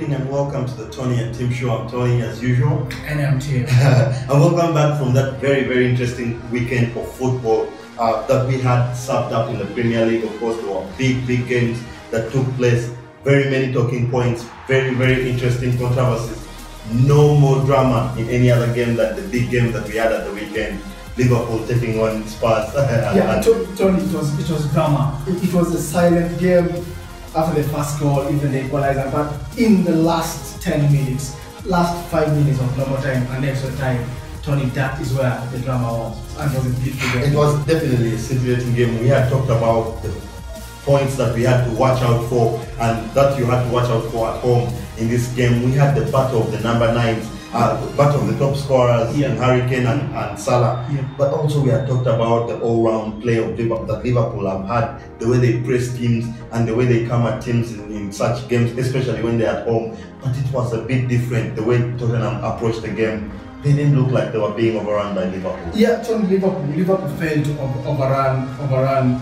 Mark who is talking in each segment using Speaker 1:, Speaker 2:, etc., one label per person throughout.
Speaker 1: evening and welcome to the Tonny and Tim show. I'm Tonny as usual.
Speaker 2: And I'm Tim.
Speaker 1: And welcome back from that very interesting weekend of football that we had served up in the Premier League. Of course, there were big games that took place. Very many talking points, very interesting controversies. No more drama in any other game than the big game that we had at the weekend. Liverpool taking on Spurs.
Speaker 2: Tony, it was drama. It was a silent game after the first goal, even the equalizer. But in the last 10 minutes, last 5 minutes of normal time and extra time, Tony, that is where the drama was. And it was a beautiful game.
Speaker 1: It was definitely a scintillating game. We had talked about the points that we had to watch out for and that you had to watch out for at home in this game. We had the battle of the number 9s, the battle of the top scorers in Harry Kane and Salah. But also we had talked about the all-round play of that Liverpool have had, the way they press teams and the way they come at teams in such games, especially when they're at home. But it was a bit different, the way Tottenham approached the game. They didn't look like they were being overrun by Liverpool.
Speaker 2: Yeah, Tony, Liverpool failed to overrun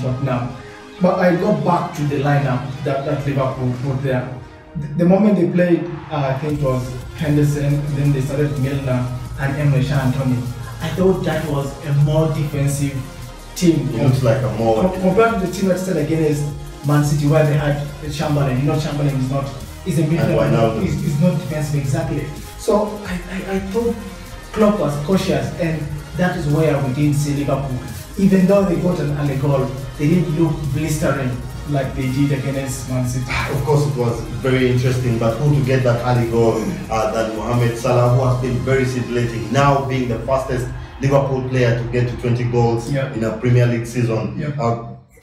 Speaker 2: Tottenham. But I go back to the lineup that Liverpool put there. The moment they played, I think it was Henderson, then they started Milner and Emre Tony. I thought that was a more defensive team.
Speaker 1: It looks like a more...
Speaker 2: Compared to the team that started against Man City where they had Chamberlain. You know, Chamberlain is a midfielder. He's not defensive, exactly. So I thought Klopp was cautious, and that is where we didn't see Liverpool. Even though they got an early goal, they didn't look blistering like they did against Man City.
Speaker 1: Of course, it was very interesting, but who to get that early goal than Mohamed Salah, who has been very scintillating, now being the fastest Liverpool player to get to 20 goals in a Premier League season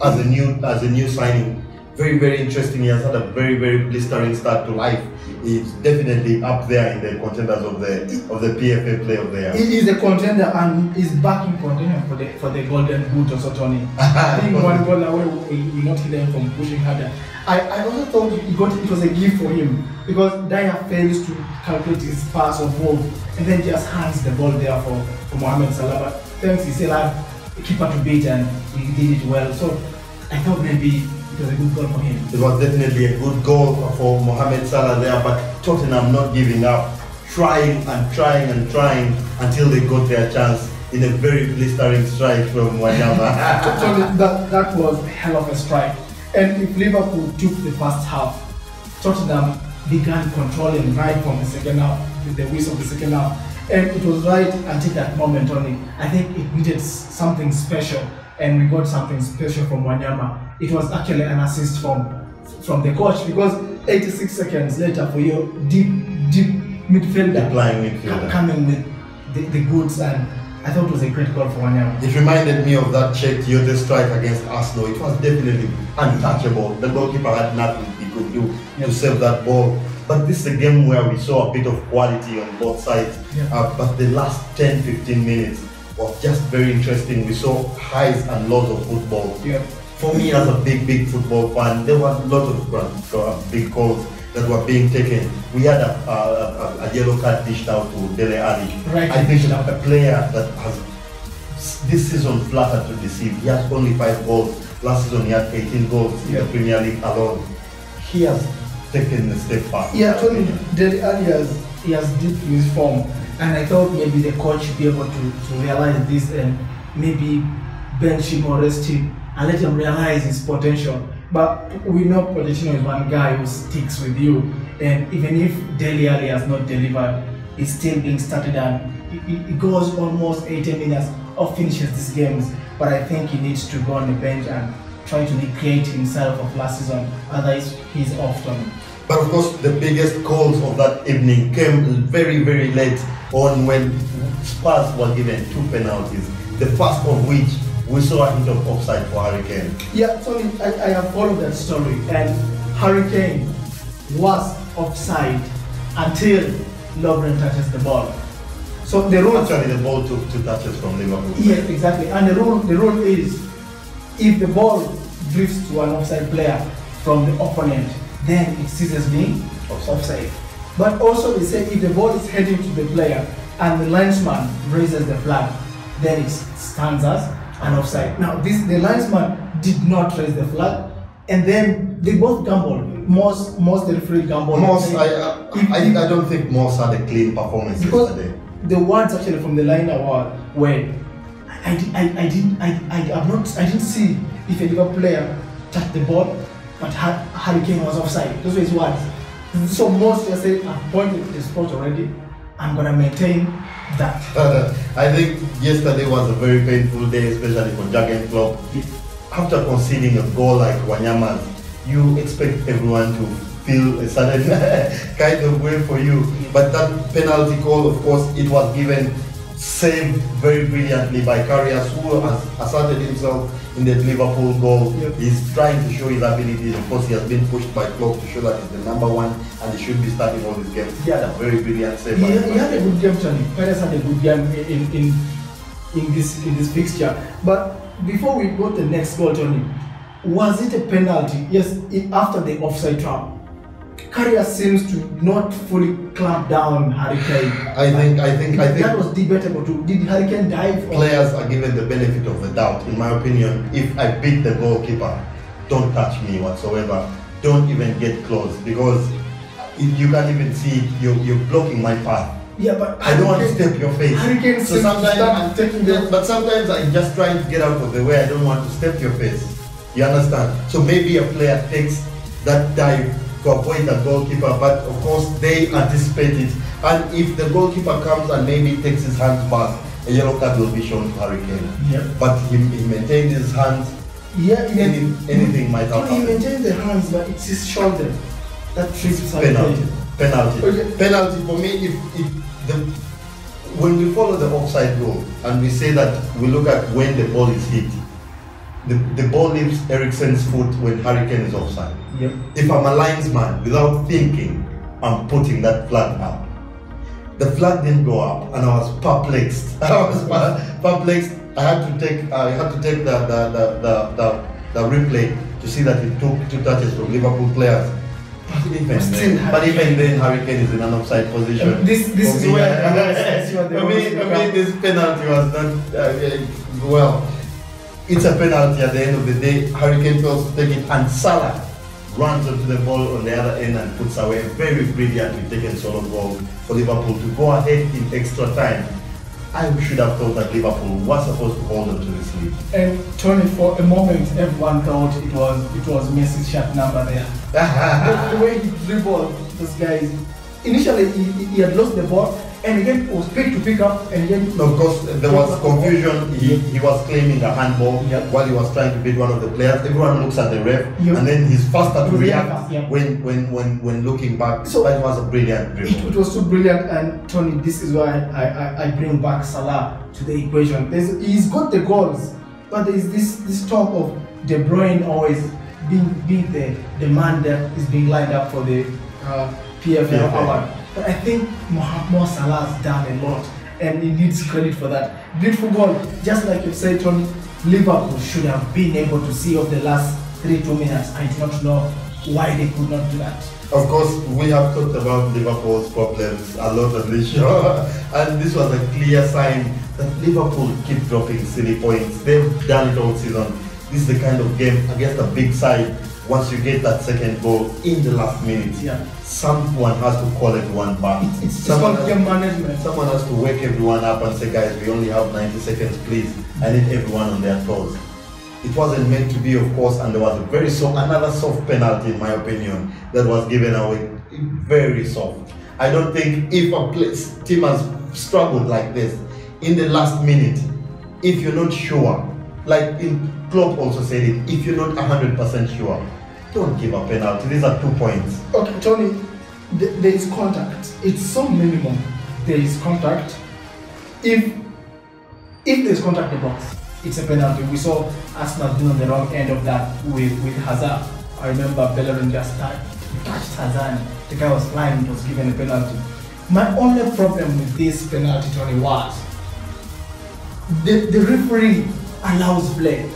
Speaker 1: as a new signing. Very interesting. He has had a very blistering start to life. He's definitely up there in the contenders of the PFA Player of the Year.
Speaker 2: He is a contender and is back in contention for the Golden Boot also, Tony. Being one goal away will not hinder him from pushing harder. I also thought it was a gift for him because Dyer fails to calculate his pass or move and then just hands the ball there for Mohamed Salah. But thanks, he still had a keeper to beat and he did it well. So I thought maybe it was a good goal for him.
Speaker 1: It was definitely a good goal for Mohamed Salah there, but Tottenham not giving up, trying until they got their chance in a very blistering strike from Wanyama.
Speaker 2: that was a hell of a strike. And if Liverpool took the first half, Tottenham began controlling right from the second half, with the whistle of the second half. And it was right until that moment only. I think it needed something special, and we got something special from Wanyama. It was actually an assist from the coach, because 86 seconds later for your deep midfielder coming with the goods, and I thought it was a great goal for Wanyama.
Speaker 1: It reminded me of that Czech Kyoto strike against Arsenal. It was definitely untouchable. The goalkeeper had nothing he could do to save that ball. But this is a game where we saw a bit of quality on both sides. But the last 10-15 minutes was just very interesting. We saw highs and lows of football. For me, as a big football fan, there was a lot of big calls that were being taken. We had a yellow card dished out to Dele Alli. I think a player that has this season flattered to deceive. He has only 5 goals. Last season he had 18 goals in the Premier League alone. He has taken a step back.
Speaker 2: Totally. Dele Alli has dipped his form, and I thought maybe the coach should be able to realize this and maybe bench him or rest him and let him realize his potential. But we know Pochettino is one guy who sticks with you, and even if Dele Alli has not delivered, it's still being started and it goes almost 80 minutes or finishes these games. But I think he needs to go on the bench and try to recreate himself of last season, otherwise he's off on.
Speaker 1: But of course, the biggest calls of that evening came very late on when Spurs were given 2 penalties, the first of which we saw a hint of offside for Harry Kane.
Speaker 2: Tony, I have followed that story, and Harry Kane was offside until Lovren touches the ball. So the rule...
Speaker 1: Actually, the ball took 2 touches from Liverpool.
Speaker 2: Yes, exactly. And the rule is, if the ball drifts to an offside player from the opponent, then it ceases being offside. But also they say if the ball is heading to the player and the linesman raises the flag, then it stands as an offside. Now the linesman did not raise the flag, and then they both gambled. Most the referee gambled. If-
Speaker 3: I don't think Moss had a clean performance
Speaker 2: because
Speaker 3: yesterday.
Speaker 2: the words actually from the liner were I didn't see if a Liverpool player touched the ball, but Harry Kane was offside. Those were his words. So most just say, I've pointed to the spot already. I'm gonna maintain that.
Speaker 3: I think yesterday was a very painful day, especially for Jurgen Klopp. After conceding a goal like Wanyama's, you expect everyone to feel a certain kind of way for you. But that penalty call, of course, it was given, saved very brilliantly by Karius, who has asserted himself in the Liverpool goal.
Speaker 2: Yep.
Speaker 3: He's trying to show his abilities. Of course, he has been pushed by Klopp to show that he's the number one and he should be starting all these games. He had a very brilliant save.
Speaker 2: He had a good game, Tony. Perez had a good game in this fixture. But before we go to the next goal, Tony, was it a penalty? Yes, after the offside trap. Karius seems to not fully clamp down Harry Kane.
Speaker 3: I think
Speaker 2: that was debatable too. Did Harry Kane dive?
Speaker 3: Players are given the benefit of the doubt. In my opinion, if I beat the goalkeeper, don't touch me whatsoever. Don't even get close, because you can't even see you're blocking my path.
Speaker 2: Yeah, but
Speaker 3: I don't want to step your face.
Speaker 2: Harry Kane
Speaker 3: So sometimes I'm
Speaker 2: taking
Speaker 3: but sometimes I'm just trying to get out of the way. I don't want to step your face. You understand? So maybe a player takes that dive to avoid the goalkeeper, but of course they anticipate it. And if the goalkeeper comes and maybe takes his hands back, a yellow card will be shown to Harry Kane.
Speaker 2: Yep.
Speaker 3: But he maintained his hands.
Speaker 2: Yeah,
Speaker 3: anything might happen.
Speaker 2: He maintained the hands, but it's his shoulder that trips Harry
Speaker 3: Penalty.
Speaker 2: Kane.
Speaker 3: Penalty.
Speaker 2: Okay.
Speaker 3: Penalty for me. When we follow the offside rule and we say that we look at when the ball is hit, the ball leaves Eriksen's foot when Harry Kane is offside.
Speaker 2: Yep.
Speaker 3: If I'm a linesman, without thinking, I'm putting that flag up. The flag didn't go up, and I was perplexed. I was perplexed. I had to take the replay to see that it took 2 touches from Liverpool players. But even then, Harry Kane is in an offside position.
Speaker 2: This is where
Speaker 3: I mean, this penalty was not well. It's a penalty at the end of the day. Harry Kane fails to take it, and Salah runs onto the ball on the other end and puts away a very brilliantly taken solo goal for Liverpool to go ahead in extra time. I should have thought that Liverpool was supposed to hold on to this lead.
Speaker 2: And Tony, for a moment, everyone thought it was Messi's shot number there. The way he dribbled those guys. Initially, he had lost the ball, and again it was quick to pick up, and then
Speaker 3: of course there was confusion. He was claiming a handball.
Speaker 2: Yep.
Speaker 3: While he was trying to beat one of the players. Everyone looks at the ref,
Speaker 2: Yep.
Speaker 3: and then he's faster to react
Speaker 2: Yep.
Speaker 3: when looking back.
Speaker 2: So
Speaker 3: but it was a brilliant dribble.
Speaker 2: it was so brilliant. And Tony, this is why I bring back Salah to the equation. He's got the goals, but there's this talk of De Bruyne always being the man that is being lined up for the PFL award. But I think Mo Salah's done a lot, and he needs credit for that. Beautiful goal, just like you said, Tony. Liverpool should have been able to see off the last 2 minutes. I do not know why they could not do that.
Speaker 3: Of course, we have talked about Liverpool's problems a lot on this show, and this was a clear sign that Liverpool keep dropping silly points. They've done it all season. This is the kind of game against a big side. Once you get that second goal in the last minute, someone has to call everyone back.
Speaker 2: It's called game management.
Speaker 3: Someone has to wake everyone up and say, guys, we only have 90 seconds, please. I need everyone on their toes. It wasn't meant to be, of course, and there was another soft penalty, in my opinion, that was given away. Very soft. I don't think if a team has struggled like this in the last minute, if you're not sure, like Klopp also said it, if you're not 100% sure, don't give a penalty. These are 2 points.
Speaker 2: Okay, Tony, there is contact. It's so minimum. There is contact. If there's contact in the box, it's a penalty. We saw Arsenal doing the wrong end of that with Hazard. I remember Bellerin just touched Hazard. The guy was flying, it was given a penalty. My only problem with this penalty, Tony, was the referee allows play.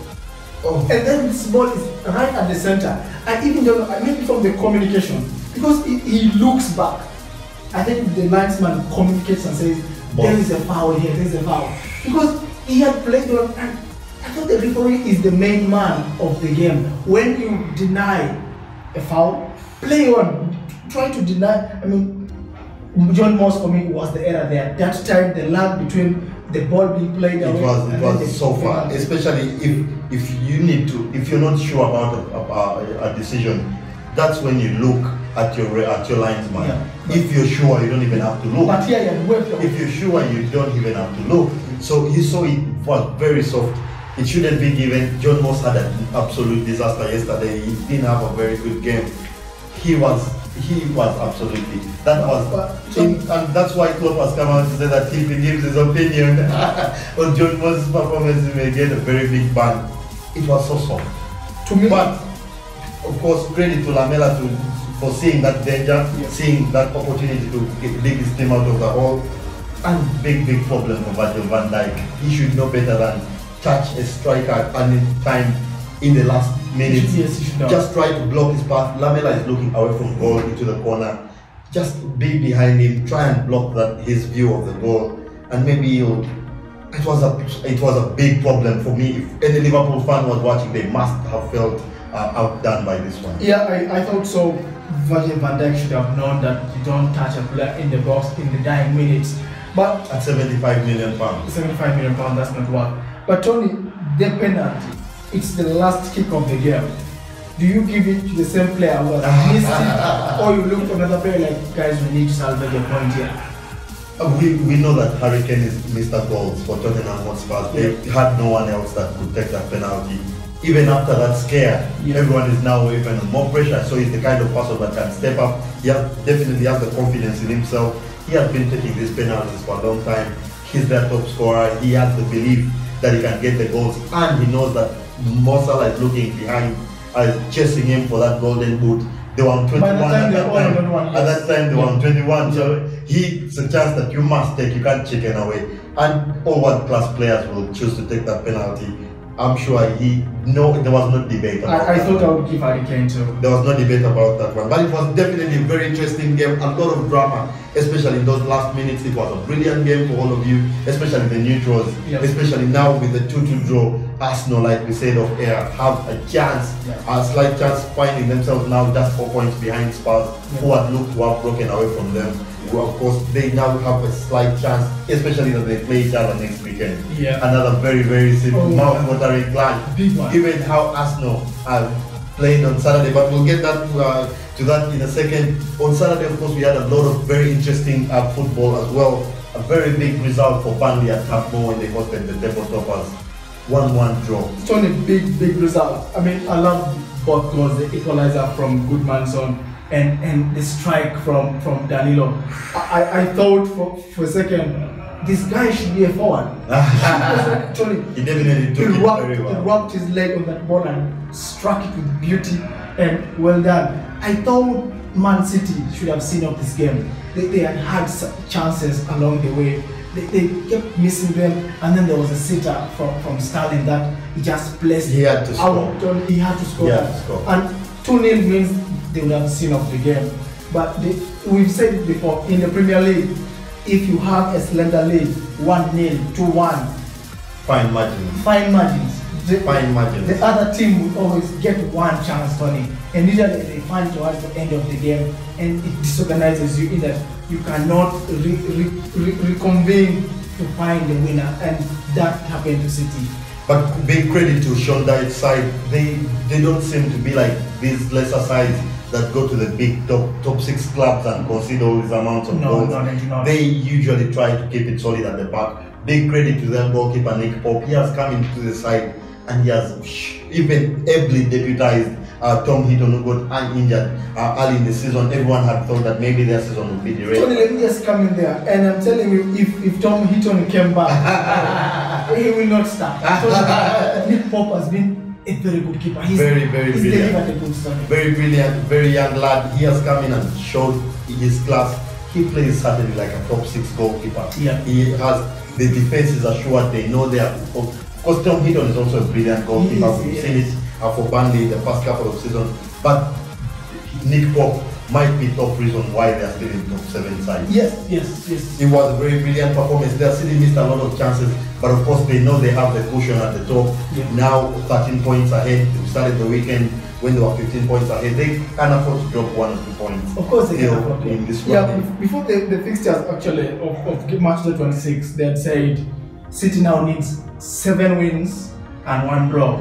Speaker 2: And then this ball is right at the center. I even don't know, maybe from the communication, because he looks back. I think the linesman communicates and says, there is a foul here, there is a foul. Because he had played on, and I thought the referee is the main man of the game. When you deny a foul, play on. Try to deny, John Moss for me was the error there. That time the lag between the ball being played away.
Speaker 3: It was so far, especially if you need to, if you're not sure about a decision, that's when you look at your linesman.
Speaker 2: Yeah.
Speaker 3: If you're sure, you don't even have to look.
Speaker 2: But here
Speaker 3: If you're sure, you don't even have to look. So you saw it was very soft. It shouldn't be given. John Moss had an absolute disaster yesterday. He didn't have a very good game. He was absolutely. And that's why Klopp has come out to say that if he gives his opinion on John Moss' performance, he may get a very big ban. It was so soft.
Speaker 2: To me,
Speaker 3: but of course, credit to Lamela for seeing that danger, seeing that opportunity to dig his team out of the hole, and big problem for Virgil van Dijk. He should know better than touch a striker at any time in the last minutes.
Speaker 2: Yes, he should know.
Speaker 3: Just try to block his path. Lamela is looking away from goal into the corner. Just be behind him, try and block his view of the goal, and maybe it was a big problem for me. If any Liverpool fan was watching, they must have felt outdone by this one.
Speaker 2: Yeah, I thought so. Virgil van Dijk should have known that you don't touch a player in the box in the dying minutes. But
Speaker 3: at 75 million pounds.
Speaker 2: 75 million pounds, that's not work. But Tony, the penalty, it's the last kick of the game. Do you give it to the same player who has missed it, or you look for another player like, guys, we need to salvage a point here?
Speaker 3: We know that Harry Kane is Mr. Goals for Tottenham Hotspur. They had no one else that could take that penalty. Even after that scare, everyone is now even more pressure. So he's the kind of person that can step up. He definitely has the confidence in himself. He has been taking these penalties for a long time. He's their top scorer. He has the belief that he can get the goals, and he knows that Mo Salah is looking behind, chasing him for that golden boot. They were on 21 at that time. At that time, they were on 21. So it's a chance that you must take. You can't chicken away. And all world-class players will choose to take that penalty. I'm sure there was no debate about
Speaker 2: I thought I would give Harry Kane too.
Speaker 3: There was no debate about that one. But it was definitely a very interesting game, a lot of drama, especially in those last minutes. It was a brilliant game for all of you, especially the neutrals, especially now with the 2-2 draw. Arsenal, like we said off air, have a chance, a slight chance, finding themselves now just 4 points behind Spurs, who had looked to have broken away from them. Well, of course, they now have a slight chance, especially that they play each other next weekend. Another very, very simple, mouth-watering clash. Even how Arsenal are playing on Saturday, but we'll get that to that in a second. On Saturday, of course, we had a lot of very interesting football as well. A very big result for Burnley at Camp Nou when they hosted the table toppers. 1-1 draw.
Speaker 2: It's only big result. I mean, I love both goals, the equalizer from Goodmanson and the strike from Danilo. I thought for a second, this guy should be a forward.
Speaker 3: He definitely took it very well.
Speaker 2: He wrapped his leg on that ball and struck it with beauty, and well done. I thought Man City should have seen up this game. They had chances along the way. They kept missing them, and then there was a sitter from Sterling that he just placed.
Speaker 3: He had to score.
Speaker 2: He had to score. And 2-0 means they would have seen off the game. But we've said it before, in the Premier League, if you have a slender lead, 1-0, 2-1,
Speaker 3: fine margins.
Speaker 2: Fine margins.
Speaker 3: The
Speaker 2: other team will always get one chance, Tony, and usually they find towards the end of the game, and it disorganizes you in that you cannot reconvene to find the winner, and that happened to City.
Speaker 3: But big credit to Sean Dyche's side. They don't seem to be like these lesser sides that go to the big top 6 clubs and concede all these amounts of goals. They usually try to keep it solid at the back. Big credit to them goalkeeper Nick Pope. He has come into the side and he has even ably deputized Tom Heaton, who got injured early in the season. Everyone had thought that maybe their season would be derailed.
Speaker 2: Tony, let me just come in there, and I'm telling you, if Tom Heaton came back, he will not start. Nick Pope has been a very good keeper. He's
Speaker 3: very
Speaker 2: brilliant.
Speaker 3: Very brilliant, very young lad. He has come in and showed his class. He plays certainly like a top 6 goalkeeper. He has the defense is assured. They know they are. Of course, Tom Heaton is also a brilliant goalkeeper. We've seen it for Burnley the past couple of seasons. But Nick Pope might be top reason why they are still in top 7 side.
Speaker 2: Yes.
Speaker 3: It was a very brilliant performance. Their city missed a lot of chances, But of course, they know they have the cushion at the top.
Speaker 2: Yeah.
Speaker 3: Now 13 points ahead. We started the weekend when they were 15 points ahead. They can afford to drop 1 or 2 points.
Speaker 2: Of course they can afford to.
Speaker 3: In this
Speaker 2: Yeah, before the fixtures actually of match day 26, they had said City now needs 7 wins and 1 draw.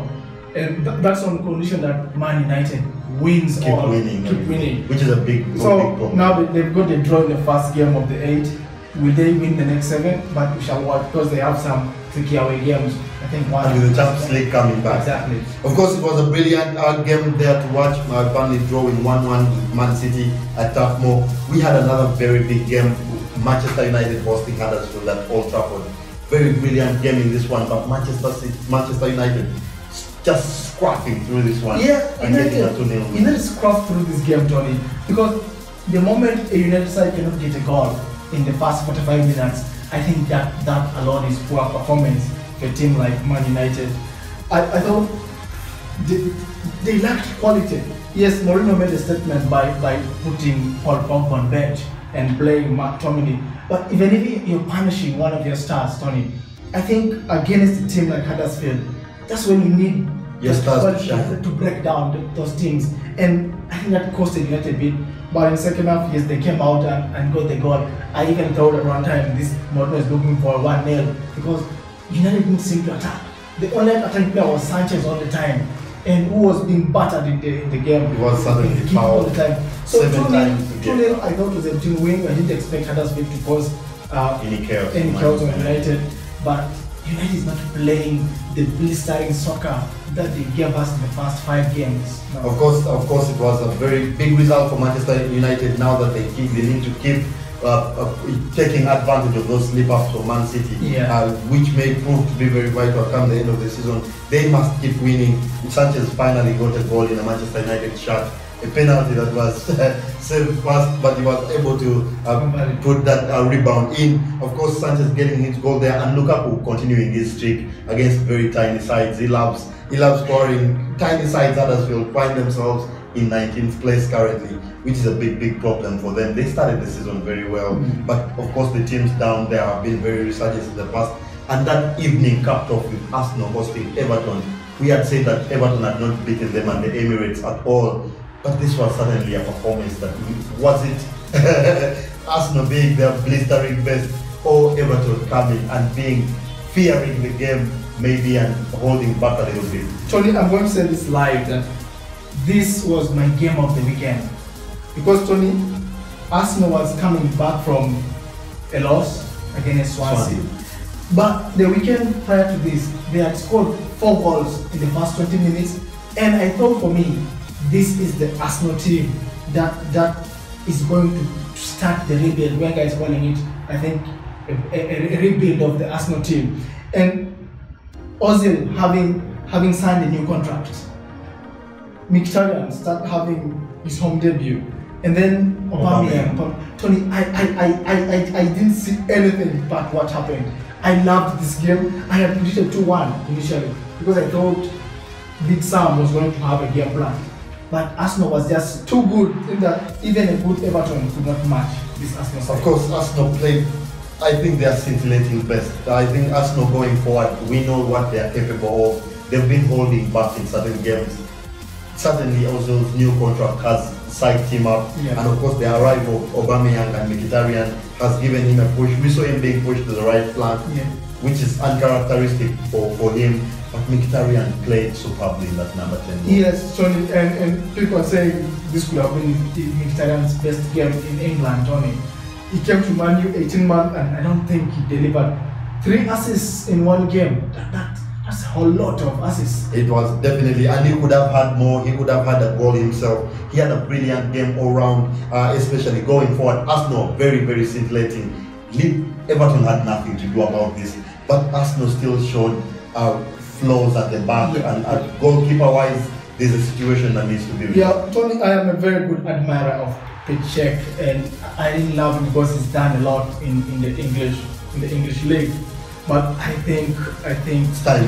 Speaker 2: And that's on condition that Man United wins
Speaker 3: keep winning, which is a big problem.
Speaker 2: Now they've got a draw in the first game of the 8. Will they win the next 7? But we shall watch because they have some tricky away games. I think one.
Speaker 3: And with the Champions League coming back.
Speaker 2: Exactly.
Speaker 3: Of course, it was a brilliant game there to watch. Burnley drawing 1-1 with Man City at Turf Moor. We had another very big game. Manchester United hosting Huddersfield at Old Trafford. Very brilliant game in this one, but Manchester United just scrapping through this one.
Speaker 2: Yeah,
Speaker 3: and getting a 2-0 win.
Speaker 2: United scrapped through this game, Tony, because the moment a United side cannot get a goal in the first 45 minutes, I think that alone is poor performance for a team like Man United. I thought they lacked quality. Yes, Mourinho made a statement by putting Paul Pogba on bench and playing Mark Tomini. But even if you're punishing one of your stars, Tony, I think against a team like Huddersfield, that's when you need
Speaker 3: your stars to
Speaker 2: break down those teams. And I think that costed United a bit. But in the second half, yes, they came out and got the goal. I even thought at one time this Mourinho is looking for 1-0 because United didn't seem to attack. The only attacking player was Sanchez all the time, and who was being battered in the game.
Speaker 3: It was suddenly
Speaker 2: all the time. So
Speaker 3: 7 times.
Speaker 2: 2-0, I thought was a team win. I didn't expect Huddersfield to cause
Speaker 3: any
Speaker 2: chaos on United, but United is not playing the blistering soccer that they gave us in the first 5 games. No.
Speaker 3: Of course, it was a very big result for Manchester United. Now that they need to keep taking advantage of those slip-ups for Man City, which may prove to be very vital come the end of the season. They must keep winning. Sanchez finally got a goal in a Manchester United shot. A penalty that was saved fast, but he was able to put that rebound in. Of course, Sanchez getting his goal there, and Lukaku continuing his streak against very tiny sides. He loves scoring. Tiny sides Huddersfield find themselves in 19th place currently, which is a big problem for them. They started the season very well, but of course the teams down there have been very resurgent in the past. And that evening capped off with Arsenal hosting Everton. We had said that Everton had not beaten them at the Emirates at all. But this was certainly a performance that was it Arsenal being their blistering best, or Everton coming and fearing the game maybe and holding back a little bit.
Speaker 2: Tony, I'm going to say this live that this was my game of the weekend. Because Tony, Arsenal was coming back from a loss against Swansea. But the weekend prior to this, they had scored 4 goals in the first 20 minutes. And I thought for me, this is the Arsenal team that is going to start the rebuild. Wenger is calling it, I think, a rebuild of the Arsenal team. And Ozil having signed a new contract. Mkhitaryan start having his home debut. And then Aubameyang. Tony, I didn't see anything but what happened. I loved this game. I had predicted 2-1 initially because I thought Big Sam was going to have a game plan. But Arsenal was just too good in that even a good Everton could not match this Arsenal side.
Speaker 3: Of course, Arsenal played, I think they are scintillating best. I think Arsenal going forward, we know what they are capable of. They've been holding back in certain games. Certainly also new contract has psyched him up. And of course the arrival of Aubameyang and Mkhitaryan has given him a push. We saw him being pushed to the right flank, which is uncharacteristic for him. But Mkhitaryan played superbly in that number 10 role.
Speaker 2: Yes, Tony, and people are saying this could have been Mkhitaryan's best game in England, Tony. He came to Man U 18 months and I don't think he delivered 3 assists in 1 game. That's a whole lot of assists.
Speaker 3: It was definitely, and he could have had more. He could have had a goal himself. He had a brilliant game all round, especially going forward. Arsenal very scintillating. Everton had nothing to do about this, but Arsenal still showed flaws at the back, and goalkeeper-wise, there's a situation that needs to be resolved.
Speaker 2: Yeah, Tony, I am a very good admirer of Piszczek, and I really love him because he's done a lot in the English league. But I think it's time.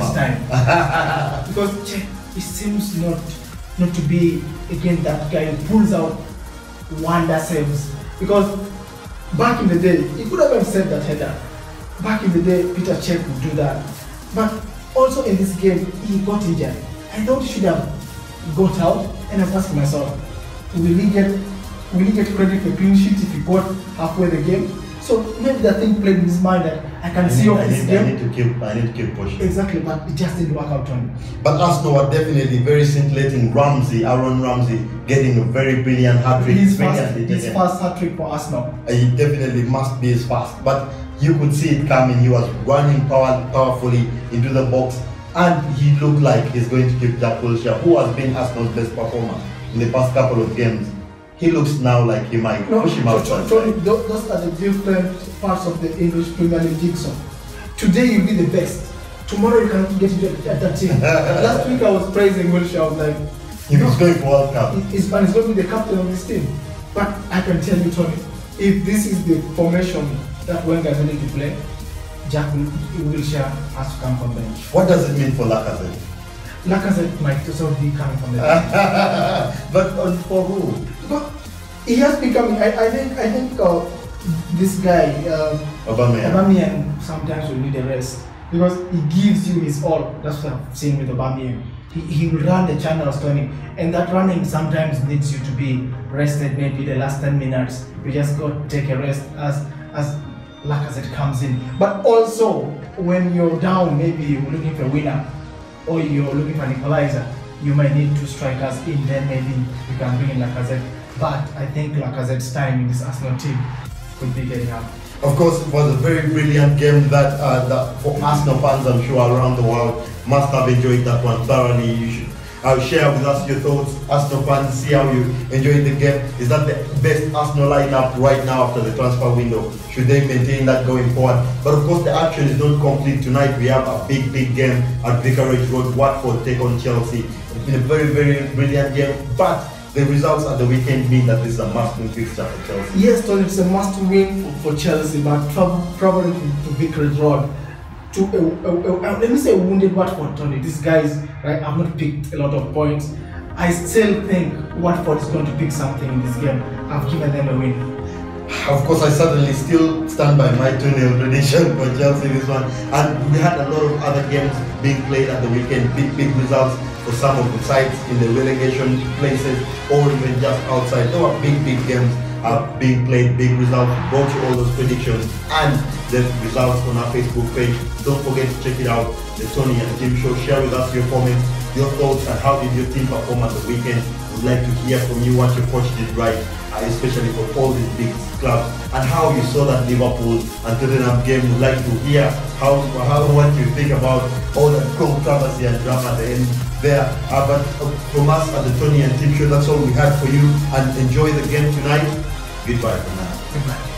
Speaker 2: Because Czech, it seems not to be again that guy who pulls out wonder saves. Because back in the day, he could have saved that header. back in the day, Peter Cech would do that. But also in this game, he got injured. I thought he should have got out, and I was asking myself, will he get credit for clean sheet if he got halfway the game? So maybe that thing played in his mind that I can see off this game.
Speaker 1: I need to keep pushing.
Speaker 2: Exactly, but it just didn't work out on him.
Speaker 1: But Arsenal were definitely very scintillating. Aaron Ramsey, getting a very brilliant hat-trick.
Speaker 2: His first hat-trick for Arsenal.
Speaker 1: He definitely must be his first. But you could see it coming. He was running powerfully into the box, and he looked like he's going to keep Jack Wilshere, who has been Arsenal's best performer in the past couple of games. He looks now like he might push him outside.
Speaker 2: Those are the different parts of the English Premier League jigsaw. Today you'll be the best. Tomorrow you can get into that team. Last week I was praising Wilshere. I was like,
Speaker 1: he was going for World Cup.
Speaker 2: He's going to be the captain of this team. But I can tell you, Tony, if this is the formation that Wenger is willing to play, Jack Wilshere has to come from bench.
Speaker 1: What does it mean for Lacazette?
Speaker 2: Lacazette might also be coming from the bench.
Speaker 1: But for who?
Speaker 2: But he has become. I think this guy Aubameyang sometimes will need a rest because he gives you his all. That's what I've seen with Aubameyang. He will run the channels, Tony, and that running sometimes needs you to be rested. Maybe the last 10 minutes, you just got to take a rest as Lacazette comes in. But also when you're down, maybe you're looking for a winner or you're looking for an equalizer, you might need two strikers in, then maybe you can bring in Lacazette. But I think Lacazette's time in this Arsenal team could be getting up.
Speaker 1: Of course, it was a very brilliant game that for Arsenal fans, I'm sure around the world, must have enjoyed that one thoroughly. You should share with us your thoughts, Arsenal fans, see how you enjoyed the game. Is that the best Arsenal lineup right now after the transfer window? Should they maintain that going forward? But of course, the action is not complete. Tonight we have a big game at Vicarage Road. Watford take on Chelsea. It's been a very brilliant game, but the results at the weekend mean that this is a must-win fixture for Chelsea.
Speaker 2: Yes, Tony, it's a must-win for Chelsea, but traveling to Vicarage Road to let me say wounded Watford, Tony. These guys, right, have not picked a lot of points. I still think Watford is going to pick something in this game. I've given them a win.
Speaker 1: Of course, I certainly still stand by my 2-0 prediction for Chelsea this one. And we had a lot of other games being played at the weekend, big results for some of the sides in the relegation places or even just outside. There were big games being played, big results. Brought you all those predictions and the results on our Facebook page. Don't forget to check it out, the Tonny and Tim Show. Share with us your comments, your thoughts, and how did your team perform at the weekend. We'd like to hear from you what your coach did right, especially for all these big clubs, and how you saw that Liverpool and Tottenham game. We'd like to hear what you think about all that controversy and drama at the end there. But from us at the Tonny and Tim Show, that's all we had for you, and enjoy the game tonight. Goodbye for now.
Speaker 2: Goodbye.